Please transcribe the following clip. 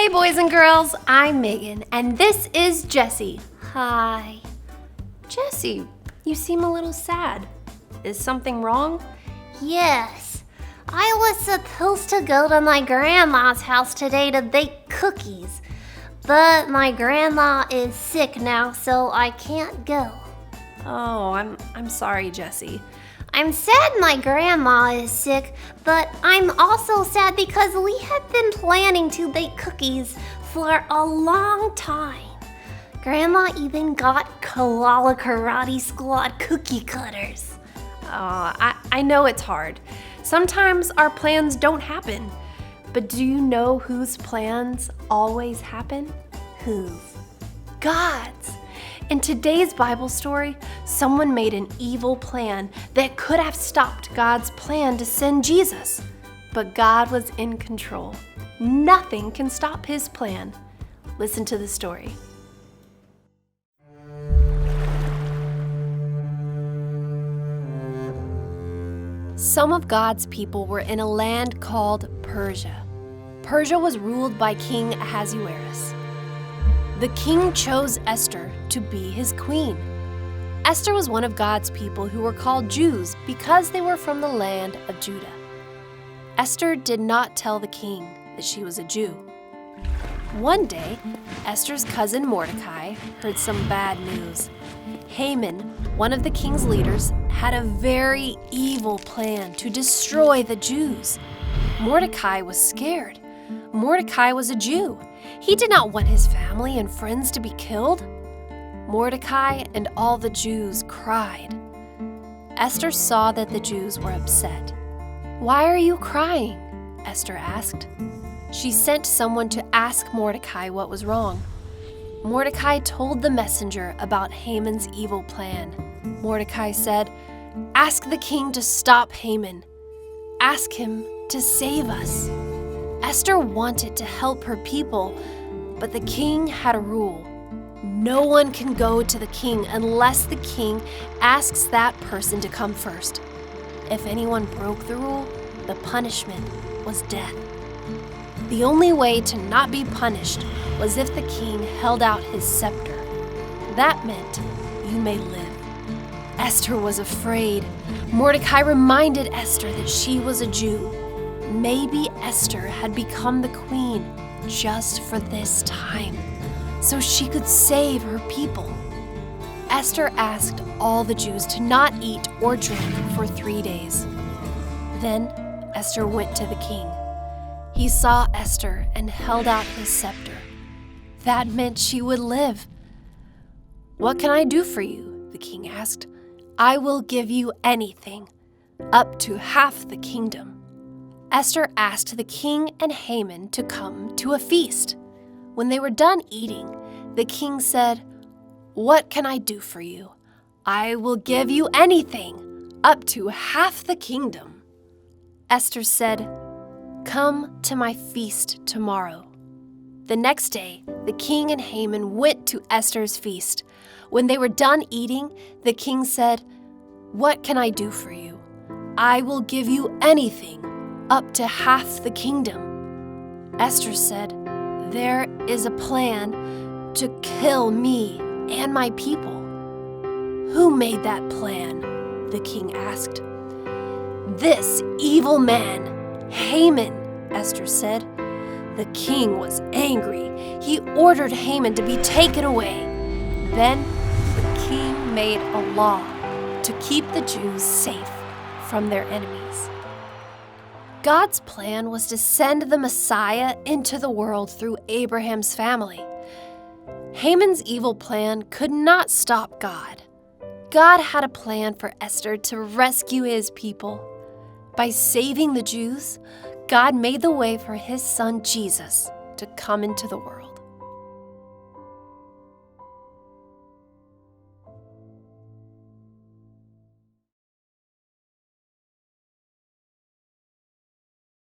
Hey boys and girls, I'm Megan, and this is Jessie. Hi. Jessie, you seem a little sad. Is something wrong? Yes. I was supposed to go to my grandma's house today to bake cookies, but my grandma is sick now, so I can't go. Oh, I'm sorry, Jessie. I'm sad my grandma is sick, but I'm also sad because we have been planning to bake cookies for a long time. Grandma even got Koala Karate Squad cookie cutters. I know it's hard. Sometimes our plans don't happen. But do you know whose plans always happen? Whose? God's. In today's Bible story, someone made an evil plan that could have stopped God's plan to send Jesus. But God was in control. Nothing can stop his plan. Listen to the story. Some of God's people were in a land called Persia. Persia was ruled by King Ahasuerus. The king chose Esther to be his queen. Esther was one of God's people who were called Jews because they were from the land of Judah. Esther did not tell the king that she was a Jew. One day, Esther's cousin Mordecai heard some bad news. Haman, one of the king's leaders, had a very evil plan to destroy the Jews. Mordecai was scared. Mordecai was a Jew. He did not want his family and friends to be killed. Mordecai and all the Jews cried. Esther saw that the Jews were upset. "Why are you crying?" Esther asked. She sent someone to ask Mordecai what was wrong. Mordecai told the messenger about Haman's evil plan. Mordecai said, "Ask the king to stop Haman. Ask him to save us." Esther wanted to help her people, but the king had a rule. No one can go to the king unless the king asks that person to come first. If anyone broke the rule, the punishment was death. The only way to not be punished was if the king held out his scepter. That meant you may live. Esther was afraid. Mordecai reminded Esther that she was a Jew. Maybe Esther had become the queen just for this time, so she could save her people. Esther asked all the Jews to not eat or drink for 3 days. Then Esther went to the king. He saw Esther and held out his scepter. That meant she would live. "What can I do for you?" the king asked. "I will give you anything, up to half the kingdom." Esther asked the king and Haman to come to a feast. When they were done eating, the king said, "What can I do for you? I will give you anything, up to half the kingdom." Esther said, "Come to my feast tomorrow." The next day, the king and Haman went to Esther's feast. When they were done eating, the king said, "What can I do for you? I will give you anything, up to half the kingdom." Esther said, "There is a plan to kill me and my people." "Who made that plan?" the king asked. "This evil man, Haman," Esther said. The king was angry. He ordered Haman to be taken away. Then the king made a law to keep the Jews safe from their enemies. God's plan was to send the Messiah into the world through Abraham's family. Haman's evil plan could not stop God. God had a plan for Esther to rescue his people. By saving the Jews, God made the way for his son Jesus to come into the world.